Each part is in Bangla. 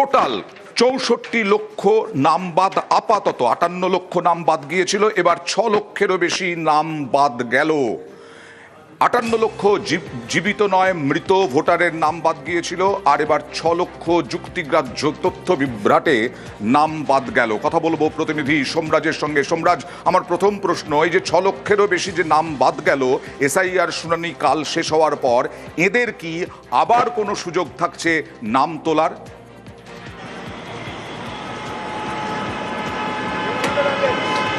টোটাল ৬৪ লক্ষ নাম বাদ, আপাতত ৫৮ লক্ষ নাম বাদ গিয়েছিল, এবার ৬ লক্ষেরও বেশি নাম বাদ গেল। ৫৮ লক্ষ জীবিত নয় মৃত ভোটারের নাম বাদ গিয়েছিল, আর এবার ৬ লক্ষ যুক্তিগ্রাহ্য তথ্য বিভ্রাটে নাম বাদ গেল। কথা বলবো প্রতিনিধি সোমরাজের সঙ্গে। সোমরাজ, আমার প্রথম প্রশ্ন, এই যে ৬ লক্ষেরও বেশি যে নাম বাদ গেল এসআইআর শুনানি কাল শেষ হওয়ার পর, এদের কি আবার কোনো সুযোগ থাকছে নাম তোলার?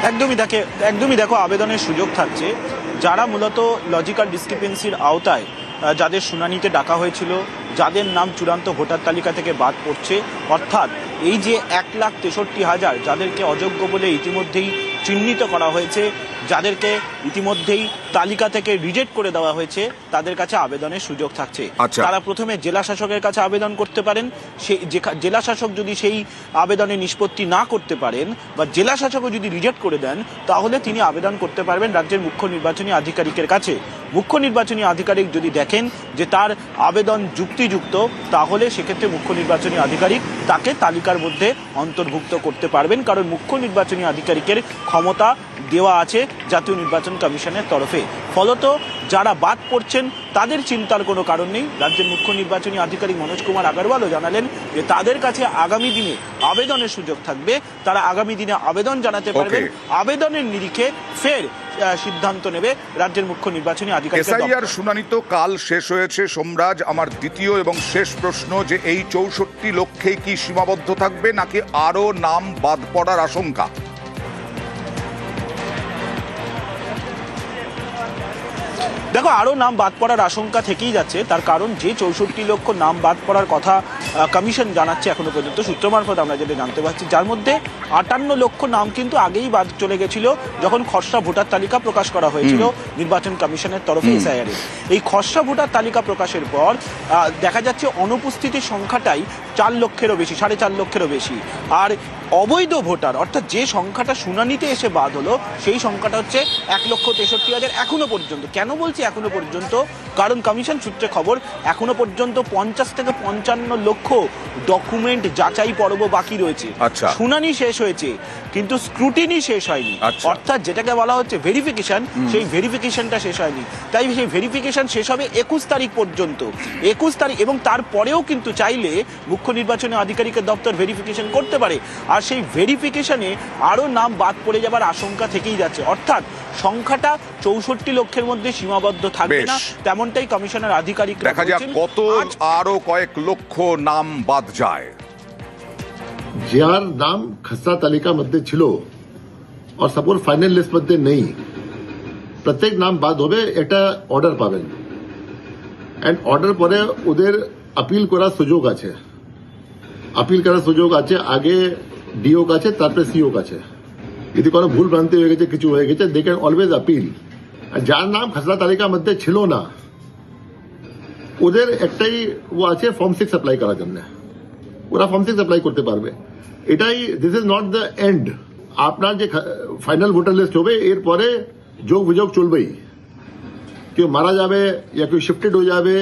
একদমই দেখো, আবেদনের সুযোগ থাকছে। যারা মূলত লজিক্যাল ডিসক্রিপেন্সির আওতায় যাদের শুনানিতে ডাকা হয়েছিল, যাদের নাম চূড়ান্ত ভোটার তালিকা থেকে বাদ পড়ছে, অর্থাৎ এই যে ১,৬৩,০০০ যাদেরকে অযোগ্য বলে ইতিমধ্যেই চিহ্নিত করা হয়েছে, যাদেরকে ইতিমধ্যেই তালিকা থেকে রিজেক্ট করে দেওয়া হয়েছে, তাদের কাছে আবেদনের সুযোগ থাকছে। তারা প্রথমে জেলা শাসকের কাছে আবেদন করতে পারেন। সেই জেলা শাসক যদি সেই আবেদনের নিষ্পত্তি না করতে পারেন বা জেলা শাসকও যদি রিজেক্ট করে দেন, তাহলে তিনি আবেদন করতে পারবেন রাজ্যের মুখ্য নির্বাচনী আধিকারিকের কাছে। মুখ্য নির্বাচনী আধিকারিক যদি দেখেন যে তার আবেদন যুক্তিযুক্ত, তাহলে সেক্ষেত্রে মুখ্য নির্বাচনী আধিকারিক তাকে তালিকার মধ্যে অন্তর্ভুক্ত করতে পারবেন, কারণ মুখ্য নির্বাচনী আধিকারিকের ক্ষমতা দেওয়া আছে জাতীয় নির্বাচন কমিশনের তরফে। ফলত যারা বাদ পড়ছেন তাদের চিন্তার কোনো কারণ নেই। রাজ্যের মুখ্য নির্বাচনী আধিকারিক মনোজ কুমার আগরওয়ালও জানালেন যে তাদের কাছে আগামী দিনে আবেদনের সুযোগ থাকবে, তারা আগামী দিনে আবেদন জানাতে পারবেন। আবেদনের নিরিখে ফের সিদ্ধান্ত নেবে রাজ্যের মুখ্য নির্বাচনী আধিকারিক। এসআইআর শুনানি তো কাল শেষ হয়েছে সোমরাজ, আমার দ্বিতীয় এবং শেষ প্রশ্ন, যে এই ৬৪ লক্ষেই কি সীমাবদ্ধ থাকবে নাকি আরো নাম বাদ পড়ার আশঙ্কা? দেখো, আরও নাম বাদ পড়ার আশঙ্কা থেকেই যাচ্ছে। তার কারণ যে ৬৪ লক্ষ নাম বাদ পড়ার কথা কমিশন জানাচ্ছে এখনো পর্যন্ত, সূত্র মারফত আমরা যেটা জানতে পারছি, যার মধ্যে ৫৮ লক্ষ নাম কিন্তু আগেই বাদ চলে গেছিল যখন খসড়া ভোটার তালিকা প্রকাশ করা হয়েছিল নির্বাচন কমিশনের তরফে এসআইআরে। এই খসড়া ভোটার তালিকা প্রকাশের পর দেখা যাচ্ছে অনুপস্থিতির সংখ্যাটাই ৪ লক্ষেরও বেশি, ৪.৫ লক্ষেরও বেশি। আর অবৈধ ভোটার, অর্থাৎ যে সংখ্যাটা শুনানিতে এসে বাদ হলো, সেই সংখ্যাটা হচ্ছে ১,৬৩,০০০ এখনো পর্যন্ত। কেন বলছি এখনো পর্যন্ত? কারণ কমিশন সূত্রে খবর, এখনো পর্যন্ত ৫০ থেকে ৫৫ লক্ষ ডকুমেন্ট যাচাই পর্ব বাকি রয়েছে। শুনানি শেষ হয়েছে কিন্তু স্ক্রুটিনি শেষ হয়নি, অর্থাৎ যেটাকে বলা হচ্ছে ভেরিফিকেশন, সেই ভেরিফিকেশনটা শেষ হয়নি। তাই সেই ভেরিফিকেশন শেষ হবে ২১ তারিখ পর্যন্ত। ২১ তারিখ, এবং তারপরেও কিন্তু চাইলে মুখ্য নির্বাচনী আধিকারিকের দপ্তর ভেরিফিকেশন করতে পারে। আর সেই ভেরিফিকেশনে আরও নাম বাদ পড়ে যাবার আশঙ্কা থেকেই যাচ্ছে, অর্থাৎ সংখ্যাটা ৬৪ লক্ষের মধ্যে সীমাবদ্ধ থাকবে না, তেমনটাই কমিশনের আধিকারিক। দেখা যাক কত আরো কয়েক লক্ষ নাম বাদ যায়। যার নাম খসড়া তালিকা মধ্যে ছিল আর সাপোজ ফাইনাল লিস্ট মধ্যে নেই, প্রত্যেক নাম বাদ হবে, একটা অর্ডার পাবেন। এন্ড অর্ডার পরে ওদের আপিল করার সুযোগ আছে। আগে ডিও কাছে, তারপরে সিও কাছে। যদি কোনো ভুল ভ্রান্তি হয়ে গেছে, কিছু হয়ে গেছে, দে ক্যান অলওয়েজ আপিল। আর যার নাম খসড়া তালিকার মধ্যে ছিল না, ওদের একটাই ও আছে, ফর্ম 6 অ্যাপ্লাই করার জন্য। ওরা ফর্ম 6 অ্যাপ্লাই করতে পারবে। এটাই, this is not the end. আপনার যে ফাইনাল ভোটার লিস্ট হবে, এরপরে যোগ বিযোগ চলবেই। কেউ মারা যাবে, ইয়া কেউ শিফটেড হয়ে যাবে,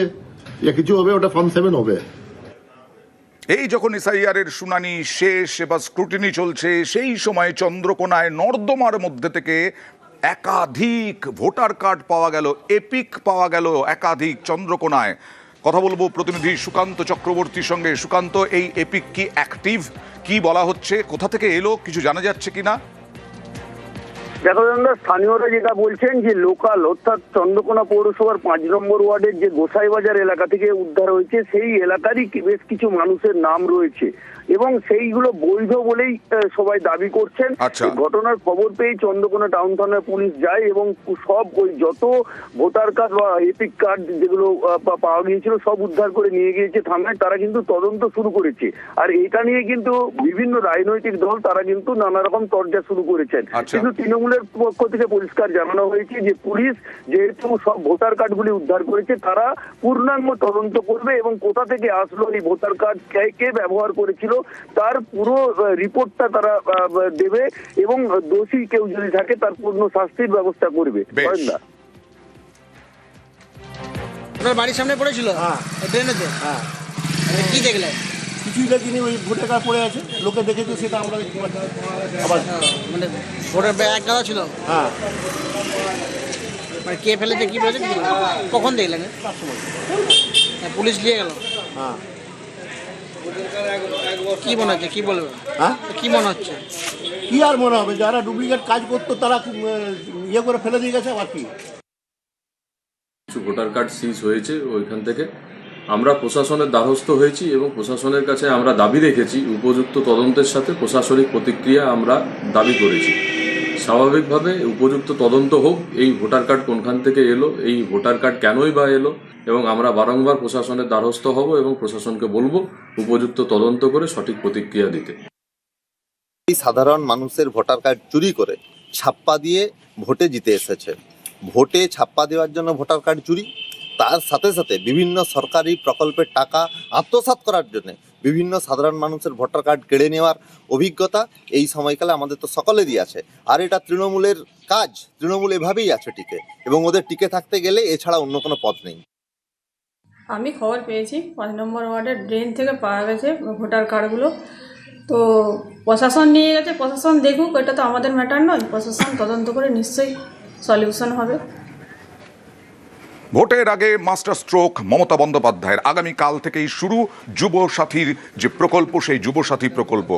ইয়া কিছু হবে, ওটা ফর্ম 7 হবে। এই যখন এসআইআর এর শুনানি শেষ, এবার স্ক্রুটিনি চলছে, সেই সময় চন্দ্রকোনায় নর্দমার মধ্যে থেকে একাধিক ভোটার কার্ড পাওয়া গেল, এপিক পাওয়া গেল একাধিক চন্দ্রকোনায়। কথা বলবো প্রতিনিধি সুকান্ত চক্রবর্তীর সঙ্গে। সুকান্ত, এই এপিক কি অ্যাক্টিভ? কি বলা হচ্ছে? কোথা থেকে এলো? কিছু জানা যাচ্ছে কিনা? দেখো দাদা, স্থানীয়রা যেটা বলছেন যে লোকাল, অর্থাৎ চন্দ্রকোনা পৌরসভার ৫ নম্বর ওয়ার্ডের যে গোসাইবাজার এলাকা থেকে উদ্ধার হয়েছে, সেই এলাকারই বেশ কিছু মানুষের নাম রয়েছে এবং সেইগুলো বৈধ বলেই সবাই দাবি করছেন। ঘটনার খবর পেয়ে চন্দ্রকোনা টাউন থানার পুলিশ যায় এবং সব ওই যত ভোটার কার্ড বা এপিক কার্ড যেগুলো পাওয়া গিয়েছিল সব উদ্ধার করে নিয়ে গিয়েছে থানায়। তারা কিন্তু তদন্ত শুরু করেছে। আর এটা নিয়ে কিন্তু বিভিন্ন রাজনৈতিক দল তারা কিন্তু নানা রকম চর্চা শুরু করেছেন। কিন্তু তৃণমূলের পক্ষ থেকে পরিষ্কার জানানো হয়েছে যে পুলিশ যেহেতু সব ভোটার কার্ডগুলি উদ্ধার করেছে, তারা পূর্ণাঙ্গ তদন্ত করবে এবং কোথা থেকে আসলো এই ভোটার কার্ড, কে ব্যবহার করেছিল, তার পুরো রিপোর্টটা তারা দেবে এবং দোষী কেউ যদি থাকে তার পূর্ণ শাস্তির ব্যবস্থা করবে। বাড়ির সামনে পড়েছিল, ট্রেনেতে কি দেখলেন? কিছুই দেখিনি, ওই ভোটার কার্ড পড়ে আছে, লোকে দেখেছে সেটা আমরা দেখতে পাচ্ছি। আবার মানে ভোটের ব্যাগ গাদা ছিল, হ্যাঁ, মানে কে ফেলেছে কি বলেছে কখন দেখলেন? পুলিশ নিয়ে গেল, হ্যাঁ, কি মনে হচ্ছে, কি বলবে, হ্যাঁ, কি মনে হচ্ছে? কি আর মনে হবে, যারা ডুপ্লিকেট কাজ করতো তারা ইয়ে করে ফেলে দিয়ে গেছে, আবার কি। কিছু ভোটার কার্ড সিজ হয়েছে, ওইখান থেকে আমরা প্রশাসনের দ্বারস্থ হয়েছি এবং প্রশাসনের কাছে আমরা দাবি রেখেছি উপযুক্ত তদন্তের সাথে প্রশাসনিক প্রতিক্রিয়া আমরা দাবি করেছি। স্বাভাবিকভাবে উপযুক্ত তদন্ত হোক, এই ভোটার কার্ড কোনখান থেকে এলো, এই ভোটার কার্ড কেনই বা এলো, এবং আমরা বারংবার প্রশাসনের দ্বারস্থ হব এবং প্রশাসনকে বলবো উপযুক্ত তদন্ত করে সঠিক প্রতিক্রিয়া দিতে। এই সাধারণ মানুষের ভোটার কার্ড চুরি করে ছাপ্পা দিয়ে ভোটে জিতে এসেছে। ভোটে ছাপ্পা দেওয়ার জন্য ভোটার কার্ড চুরি, তার সাথে সাথে বিভিন্ন সরকারি প্রকল্পের টাকা আত্মসাৎ করার জন্য বিভিন্ন সাধারণ মানুষের ভোটার কার্ড কেড়ে নেওয়ার অভিজ্ঞতা এই সময়কালে আমাদের তো সকলেরই আছে। আর এটা তৃণমূলের কাজ, তৃণমূল এভাবেই আছে টিকে, এবং ওদের টিকে থাকতে গেলে এছাড়া অন্য কোনো পথ নেই। আমি খবর পেয়েছি 5 নম্বর ওয়ার্ডের ড্রেন থেকে পাওয়া গেছে ভোটার কার্ডগুলো। তো প্রশাসন নিয়ে গেছে, প্রশাসন দেখুক, এটা তো আমাদের ম্যাটার নয়, প্রশাসন তদন্ত করে নিশ্চয়ই সলিউশন হবে। ভোটের আগে মাস্টার স্ট্রোক মমতা বন্দ্যোপাধ্যায়ের আগামীকাল থেকেই শুরু যুব সাথীর যে প্রকল্প, সেই যুব সাথী প্রকল্প,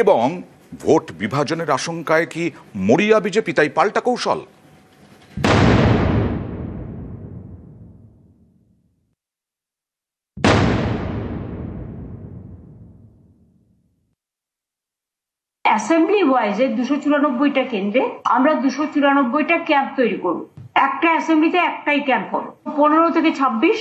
এবং ভোট বিভাজনের আশঙ্কায় কি মরিয়া বিজেপি, তাই পাল্টা কৌশল? অ্যাসেম্বলি ওয়াইজে 294টা কেন্দ্রে আমরা 294টা ক্যাম্প তৈরি করব। একটা অ্যাসেম্বলিতে একটাই ক্যাম্প হবে, 15 থেকে 26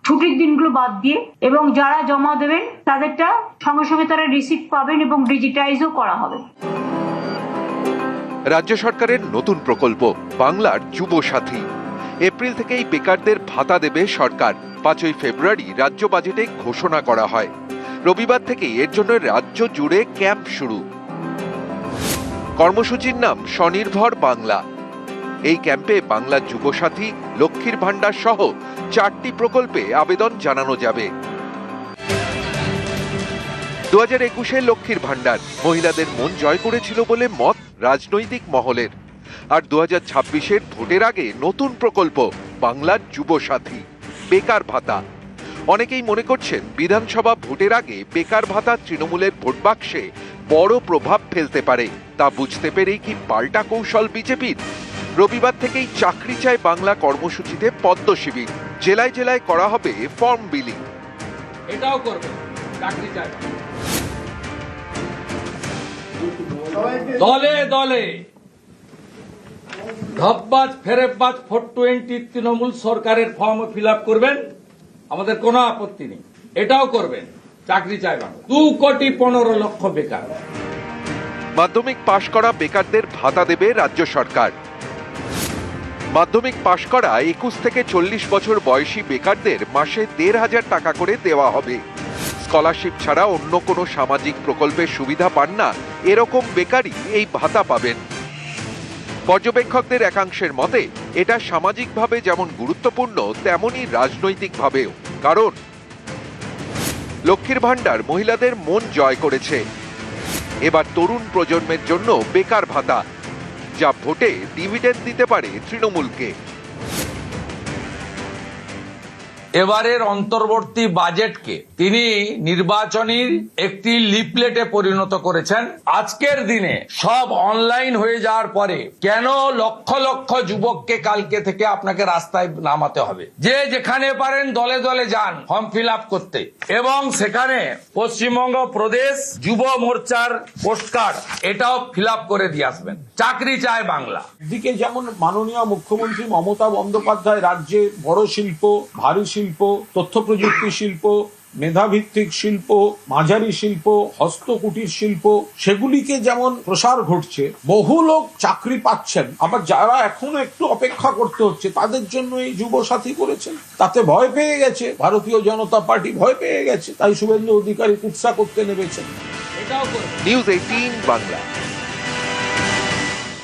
ছুটির দিনগুলো বাদ দিয়ে, এবং যারা জমা দেবেন তাদেরটা সঙ্গে সঙ্গে তারা রিসিপ্ট পাবেন এবং ডিজিটাইজও করা হবে। রাজ্য সরকারের নতুন প্রকল্প বাংলার যুব সাথী। এপ্রিল থেকেই বেকারদের ভাতা দেবে সরকার। 5ই ফেব্রুয়ারি রাজ্য বাজেটে ঘোষণা করা হয়। রবিবার থেকেই এর জন্য রাজ্য জুড়ে ক্যাম্প শুরু। কর্মসূচির নাম স্বনির্ভর বাংলা। এই ক্যাম্পে বাংলা যুবসাথী, লক্ষ্মীর ভান্ডার সহ 4টি প্রকল্পে আবেদন জানানো যাবে। 2021-এ লক্ষ্মীর ভান্ডার মহিলাদের মন জয় করেছিল বলে মত রাজনৈতিক মহলের। আর 2026-এর ভোটের আগে নতুন প্রকল্প বাংলার যুবসাথী, বেকার ভাতা। অনেকেই মনে করছেন বিধানসভা ভোটের আগে বেকার ভাতা তৃণমূলের ভোট বাক্সে বড় প্রভাব ফেলতে পারে। তা বুঝতে পেরেই কি পাল্টা কৌশল বিজেপির? রবিবার থেকেই চাকরি চায় বাংলা কর্মসূচিতে পদ্ম শিবির। জেলায় জেলায় করা হবে ফর্ম বিলি। এটাও করবে চাকরি চায়। দলে দলে ধপবাজ ফেরেববাজ 420 তৃণমূল সরকারের ফর্ম ফিল আপ করবেন, আমাদের কোনো আপত্তি নেই। এটাও করবেন, চাকরি চায় বাংলা। 2,15,00,000 বেকার। মাধ্যমিক পাশ করা বেকারদের ভাতা দেবে রাজ্য সরকার। মাধ্যমিক পাশ করা 21 থেকে 40 বছর বয়সী বেকারদের মাসে 1,500 টাকা করে দেওয়া হবে। স্কলারশিপ ছাড়া অন্য কোনো সামাজিক প্রকল্পের সুবিধা পান না এরকম বেকারই এই ভাতা পাবেন। পর্যবেক্ষকদের একাংশের মতে এটা সামাজিকভাবে যেমন গুরুত্বপূর্ণ তেমনি রাজনৈতিকভাবেও। কারণ লক্ষ্মীর ভান্ডার মহিলাদের মন জয় করেছে। এবার তরুণ প্রজন্মের জন্য বেকার ভাতা, যা ভোটে ডিভিডেন্ড দিতে পারে তৃণমূলকে। এবারের অন্তর্বর্তী বাজেটকে তিনি নির্বাচনীর একটি লিফলেটে পরিণত করেছেন। আজকের দিনে সব অনলাইন হয়ে যাওয়ার পরে কেন লক্ষ লক্ষ যুবককে কালকে থেকে আপনাকে রাস্তায় নামাতে হবে? যে যেখানে পারেন দলে দলে যান ফর্ম ফিল আপ করতে, এবং সেখানে পশ্চিমবঙ্গ প্রদেশ যুব মোর্চার পোস্টকার্ড এটাও ফিল আপ করে দিয়ে আসবেন। চাকরি চায় বাংলা। দিকে যেমন মাননীয় মুখ্যমন্ত্রী মমতা বন্দ্যোপাধ্যায় রাজ্যে বড় শিল্প, ভারী শিল্প, তথ্য প্রযুক্তি শিল্প, মেধাভিত্তিক শিল্প, মাঝারি শিল্প, হস্তকুটির শিল্প, সেগুলিকে যেমন প্রসার ঘটছে, বহু লোক চাকরি পাচ্ছেন। আবার যারা এখনো একটু অপেক্ষা করতে হচ্ছে তাদের জন্য এই যুব সাথী করেছেন। তাতে ভয় পেয়ে গেছে ভারতীয় জনতা পার্টি, ভয় পেয়ে গেছে, তাই শুভেন্দু অধিকারী কুৎসা করতে নেমেছেন। নিউজ 18 বাংলা।